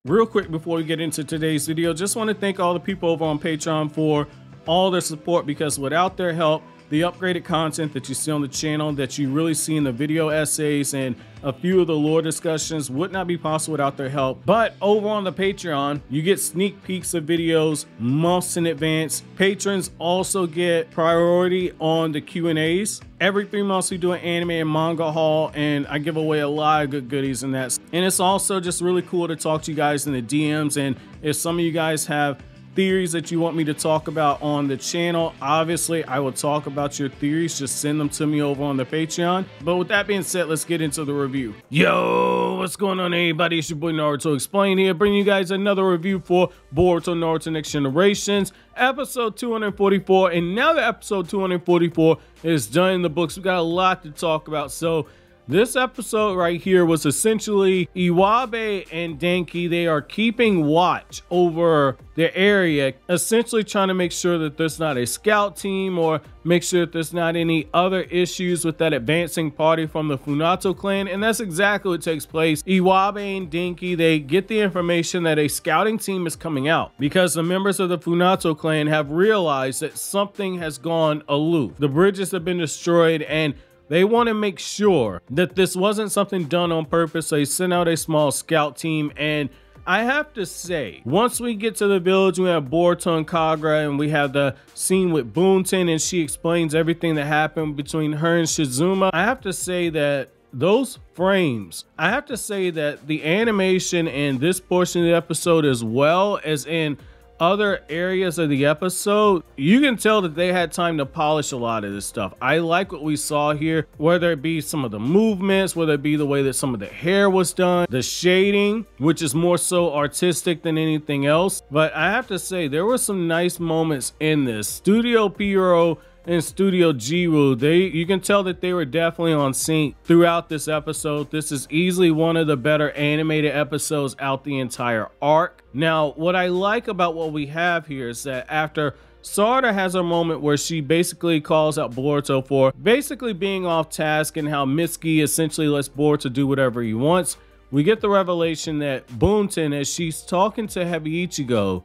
Real quick before we get into today's video, just want to thank all the people over on Patreon for all their support, because without their help, the upgraded content that you see on the channel, that you really see in the video essays and a few of the lore discussions, would not be possible without their help. But over on the Patreon, you get sneak peeks of videos months in advance. Patrons also get priority on the Q&As. Every 3 months we do an anime and manga haul, and I give away a lot of good goodies in that. And it's also just really cool to talk to you guys in the DMs, and if some of you guys have theories that you want me to talk about on the channel, obviously I will talk about your theories. Just send them to me over on the Patreon. But with that being said, let's get into the review. Yo, what's going on, everybody? It's your boy Naruto Explained here, bringing you guys another review for Boruto Naruto Next Generations, episode 244. And now that episode 244 is done in the books, we got a lot to talk about. So this episode right here was essentially Iwabe and Denki. They are keeping watch over their area, essentially trying to make sure that there's not a scout team, or make sure that there's not any other issues with that advancing party from the Funato clan. And that's exactly what takes place. Iwabe and Denki, they get the information that a scouting team is coming out because the members of the Funato clan have realized that something has gone aloof. The bridges have been destroyed, and they want to make sure that this wasn't something done on purpose. So they sent out a small scout team. And I have to say, once we get to the village, we have Boruto and Kagura, and we have the scene with Bunten, and she explains everything that happened between her and Shizuma. I have to say that those frames, I have to say that the animation in this portion of the episode, as well as in other areas of the episode, you can tell that they had time to polish a lot of this stuff. I like what we saw here, whether it be some of the movements, whether it be the way that some of the hair was done, the shading, which is more so artistic than anything else. But I have to say, there were some nice moments in this. Studio Pierrot and Studio Jiru, you can tell that they were definitely on sync throughout this episode. This is easily one of the better animated episodes out the entire arc. Now, what I like about what we have here is that after Sarada has a moment where she basically calls out Boruto for basically being off task, and how Mitsuki essentially lets Boruto do whatever he wants, we get the revelation that Bunten, as she's talking to Heavy Ichigo,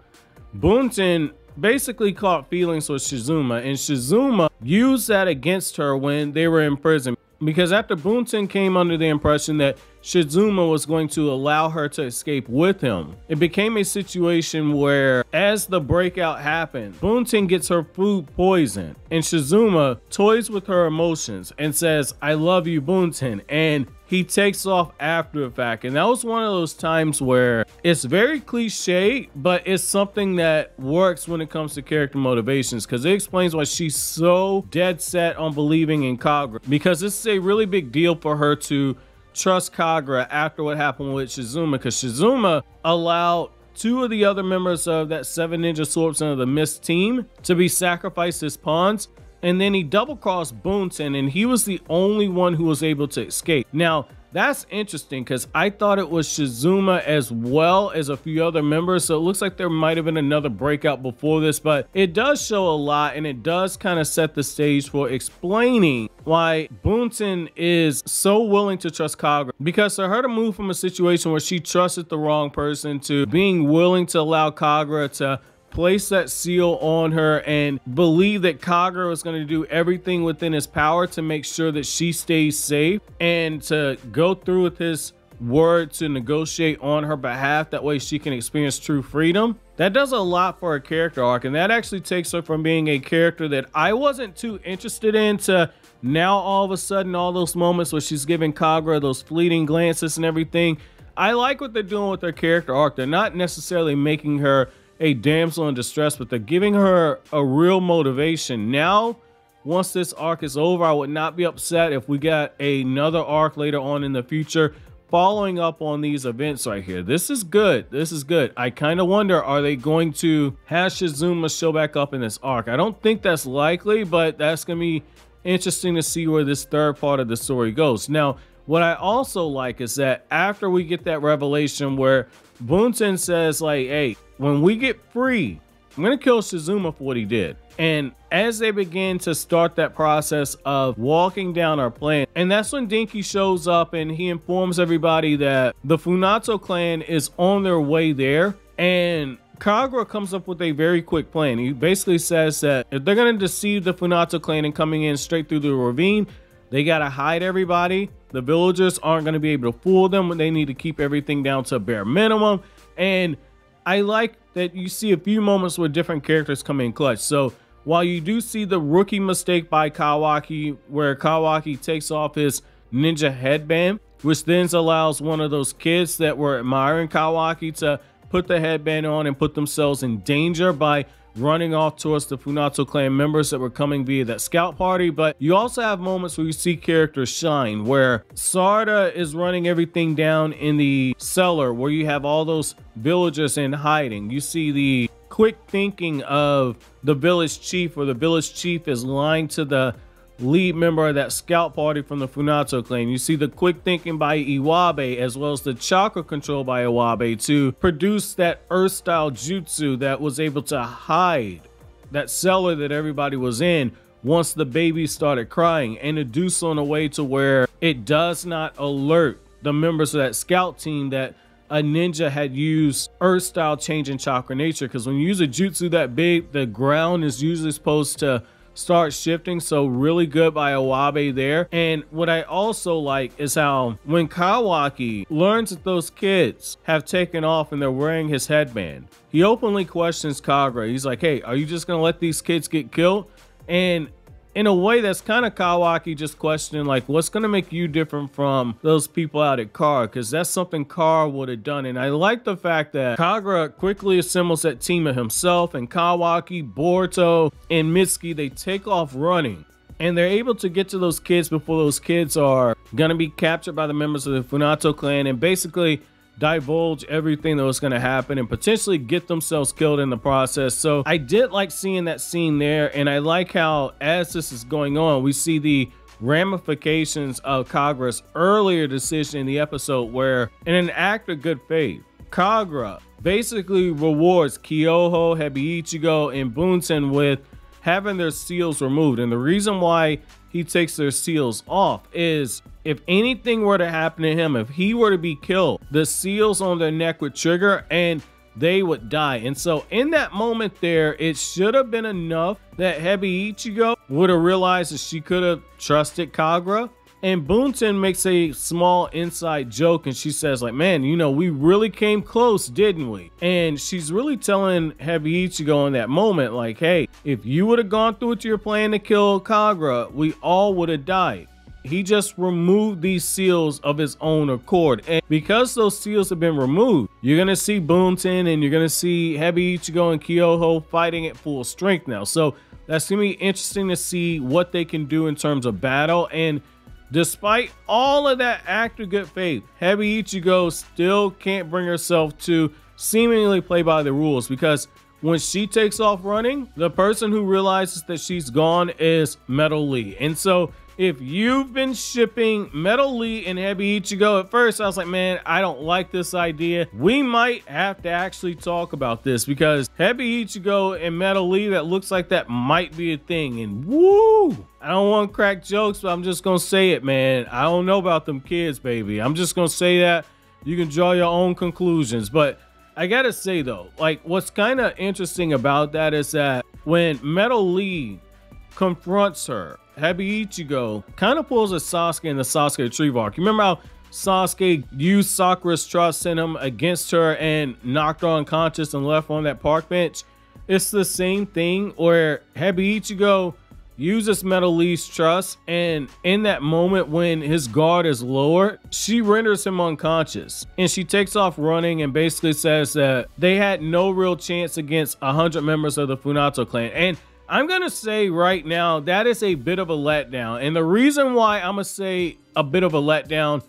Bunten basically caught feelings with Shizuma, and Shizuma used that against her when they were in prison, because after Bunten came under the impression that Shizuma was going to allow her to escape with him, it became a situation where, as the breakout happened, Bunten gets her food poisoned, and Shizuma toys with her emotions and says, "I love you, Bunten," and he takes off after the fact. And that was one of those times where it's very cliche, but it's something that works when it comes to character motivations, because it explains why she's so dead set on believing in Kagura, because this is a really big deal for her to trust Kagura after what happened with Shizuma, because Shizuma allowed 2 of the other members of that 7 Ninja Swordsmen of the Mist team to be sacrificed as pawns. And then he double-crossed Bunten, and he was the only one who was able to escape. Now, that's interesting, because I thought it was Shizuma as well as a few other members. So it looks like there might have been another breakout before this, but it does show a lot, and it does kind of set the stage for explaining why Bunten is so willing to trust Kagura. Because for her to move from a situation where she trusted the wrong person to being willing to allow Kagura to place that seal on her and believe that Kagura was going to do everything within his power to make sure that she stays safe, and to go through with his word to negotiate on her behalf, that way she can experience true freedom. That does a lot for her character arc, and that actually takes her from being a character that I wasn't too interested in to now all of a sudden all those moments where she's giving Kagura those fleeting glances and everything. I like what they're doing with her character arc. They're not necessarily making her a damsel in distress, but they're giving her a real motivation. Now, once this arc is over, I would not be upset if we got another arc later on in the future following up on these events right here. This is good. This is good. I kind of wonder, are they going to have Shizuma show back up in this arc? I don't think that's likely, but that's going to be interesting to see where this third part of the story goes. Now, what I also like is that after we get that revelation where Bunten says, like, hey, when we get free, I'm gonna kill Shizuma for what he did. And as they begin to start that process of walking down our plan, and that's when Denki shows up and he informs everybody that the Funato clan is on their way there. And Kagura comes up with a very quick plan. He basically says that if they're going to deceive the Funato clan and coming in straight through the ravine, they got to hide everybody. The villagers aren't going to be able to fool them. They need to keep everything down to a bare minimum. And I like that you see a few moments where different characters come in clutch. So while you do see the rookie mistake by Kawaki, where Kawaki takes off his ninja headband, which then allows one of those kids that were admiring Kawaki to put the headband on and put themselves in danger by running off towards the Funato clan members that were coming via that scout party. But you also have moments where you see characters shine, where Sarda is running everything down in the cellar where you have all those villagers in hiding. You see the quick thinking of the village chief, where the village chief is lying to the lead member of that scout party from the Funato clan. You see the quick thinking by Iwabe, as well as the chakra control by Iwabe to produce that earth style jutsu that was able to hide that cellar that everybody was in once the baby started crying, and to do so in a way to where it does not alert the members of that scout team that a ninja had used earth style change in chakra nature. Because when you use a jutsu that big, the ground is usually supposed to start shifting. So really good by Iwabe there. And what I also like is how when Kawaki learns that those kids have taken off and they're wearing his headband, he openly questions Kagura. He's like, hey, are you just gonna let these kids get killed? And in a way, that's kind of Kawaki just questioning, like, what's going to make you different from those people out at Kar? Because that's something Kar would have done. And I like the fact that Kagura quickly assembles that team of himself, and Kawaki, Boruto, and Mitsuki, they take off running. And they're able to get to those kids before those kids are going to be captured by the members of the Funato clan, and basically divulge everything that was going to happen and potentially get themselves killed in the process. So I did like seeing that scene there, and I like how as this is going on, we see the ramifications of Kagura's earlier decision in the episode, where in an act of good faith, Kagura basically rewards Kyoho, Hebi Ichigo, and Bunsen with having their seals removed. And the reason why he takes their seals off is if anything were to happen to him, if he were to be killed, the seals on their neck would trigger and they would die. And so in that moment there, it should have been enough that Hebi Ichigo would have realized that she could have trusted Kagura. And Bunsen makes a small inside joke, and she says, like, man, you know, we really came close, didn't we? And she's really telling Hebi Ichigo in that moment, like, hey, if you would have gone through with your plan to kill Kagura, we all would have died. He just removed these seals of his own accord. And because those seals have been removed, you're going to see Bunsen and you're going to see Hebi Ichigo and Kyoho fighting at full strength now. So that's going to be interesting to see what they can do in terms of battle. And despite all of that act of good faith, Hebi Ichigo still can't bring herself to seemingly play by the rules, because when she takes off running, the person who realizes that she's gone is Metal Lee. And so if you've been shipping Metal Lee and Hebi Ichigo, at first I was like, man, I don't like this idea. We might have to actually talk about this, because Hebi Ichigo and Metal Lee, that looks like that might be a thing. And woo, I don't want to crack jokes, but I'm just going to say it, man. I don't know about them kids, baby. I'm just going to say that. You can draw your own conclusions. But I got to say, though, like, what's kind of interesting about that is that when Metal Lee confronts her, Hebi Ichigo kind of pulls a Sasuke in the Sasuke Retrieve arc. You remember how Sasuke used Sakura's trust in him against her and knocked her unconscious and left her on that park bench? It's the same thing where Hebi Ichigo uses Metal Lee's trust, and in that moment when his guard is lowered, she renders him unconscious, and she takes off running and basically says that they had no real chance against 100 members of the Funato clan. And I'm going to say right now, that is a bit of a letdown. And the reason why I'm going to say a bit of a letdown,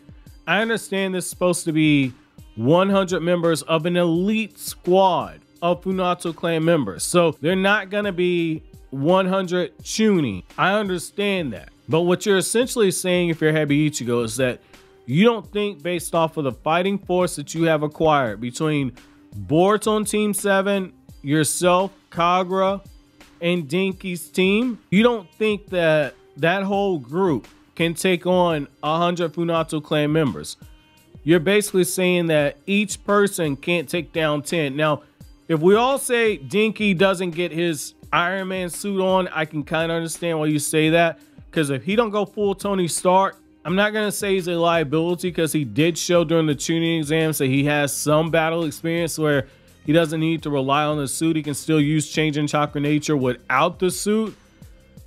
I understand this is supposed to be 100 members of an elite squad of Funato clan members. So they're not going to be 100 Chunin. I understand that. But what you're essentially saying, if you're Hebi Ichigo, is that you don't think, based off of the fighting force that you have acquired between Boruto on Team 7, yourself, Kagura, and Dinky's team, you don't think that that whole group can take on 100 Funato clan members. You're basically saying that each person can't take down 10. Now, if we all say Dinky doesn't get his Iron Man suit on, I can kind of understand why you say that. Because if he don't go full Tony Stark, I'm not going to say he's a liability, because he did show during the tuning exams that he has some battle experience where he doesn't need to rely on the suit. He can still use changing chakra nature without the suit.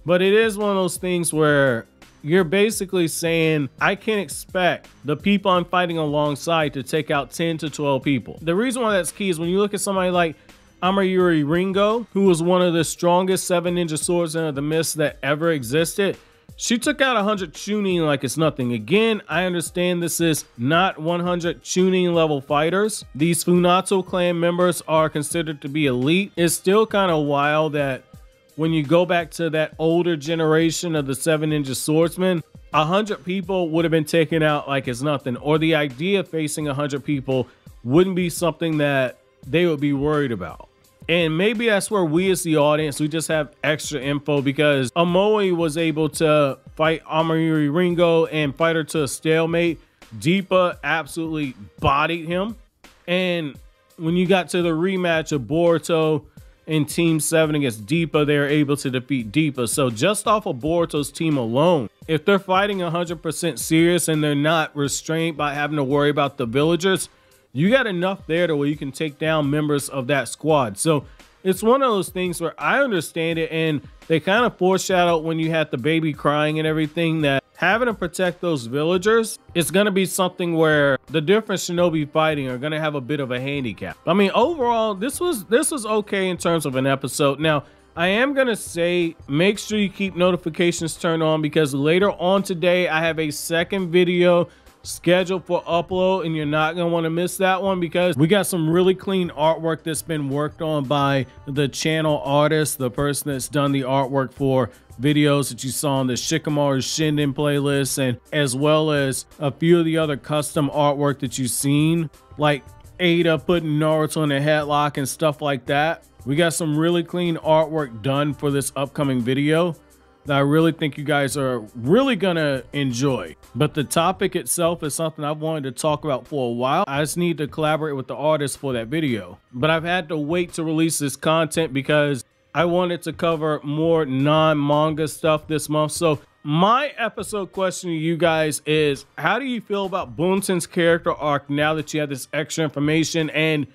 But it is one of those things where you're basically saying, I can't expect the people I'm fighting alongside to take out 10 to 12 people. The reason why that's key is when you look at somebody like Amayuri Ringo, who was one of the strongest 7 ninja swordsmen of the mist that ever existed. She took out 100 Chunin like it's nothing. Again, I understand this is not 100 Chunin level fighters. These Funato clan members are considered to be elite. It's still kind of wild that when you go back to that older generation of the 7 ninja swordsmen, 100 people would have been taken out like it's nothing. Or the idea of facing 100 people wouldn't be something that they would be worried about. And maybe that's where we as the audience, we just have extra info, because Amoe was able to fight Amayuri Ringo and fight her to a stalemate. Deepa absolutely bodied him. And when you got to the rematch of Boruto and Team 7 against Deepa, they were able to defeat Deepa. So just off of Boruto's team alone, if they're fighting 100% serious and they're not restrained by having to worry about the villagers, you got enough there to where you can take down members of that squad. So it's one of those things where I understand it, and they kind of foreshadowed when you had the baby crying and everything, that having to protect those villagers is going to be something where the different shinobi fighting are going to have a bit of a handicap. I mean, overall, this was okay in terms of an episode. Now, I am going to say, make sure you keep notifications turned on, because later on today, I have a second video scheduled for upload, and you're not gonna want to miss that one, because we got some really clean artwork that's been worked on by the channel artist, the person that's done the artwork for videos that you saw on the Shikamaru Shinden playlist, and as well as a few of the other custom artwork that you've seen, like Ada putting Naruto in a headlock and stuff like that. We got some really clean artwork done for this upcoming video that I really think you guys are really gonna enjoy. But the topic itself is something I've wanted to talk about for a while. I just need to collaborate with the artist for that video. But I've had to wait to release this content because I wanted to cover more non-manga stuff this month. So my episode question to you guys is, how do you feel about Bunsen's character arc now that you have this extra information? And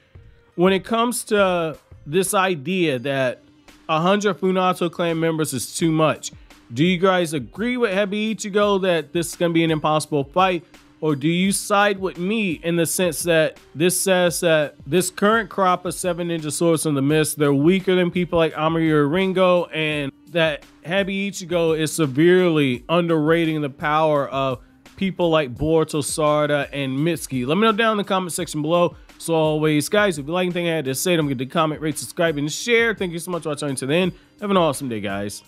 when it comes to this idea that 100 Funato clan members is too much, do you guys agree with Hebi Ichigo that this is going to be an impossible fight? Or do you side with me in the sense that this says that this current crop of 7 ninja swords in the mist, they're weaker than people like Amayuri Ringo, and that Hebi Ichigo is severely underrating the power of people like Boruto, Sarada, and Mitsuki? Let me know down in the comment section below. So always, guys, if you like anything I had to say, don't forget to comment, rate, subscribe, and share. Thank you so much for watching to the end. Have an awesome day, guys.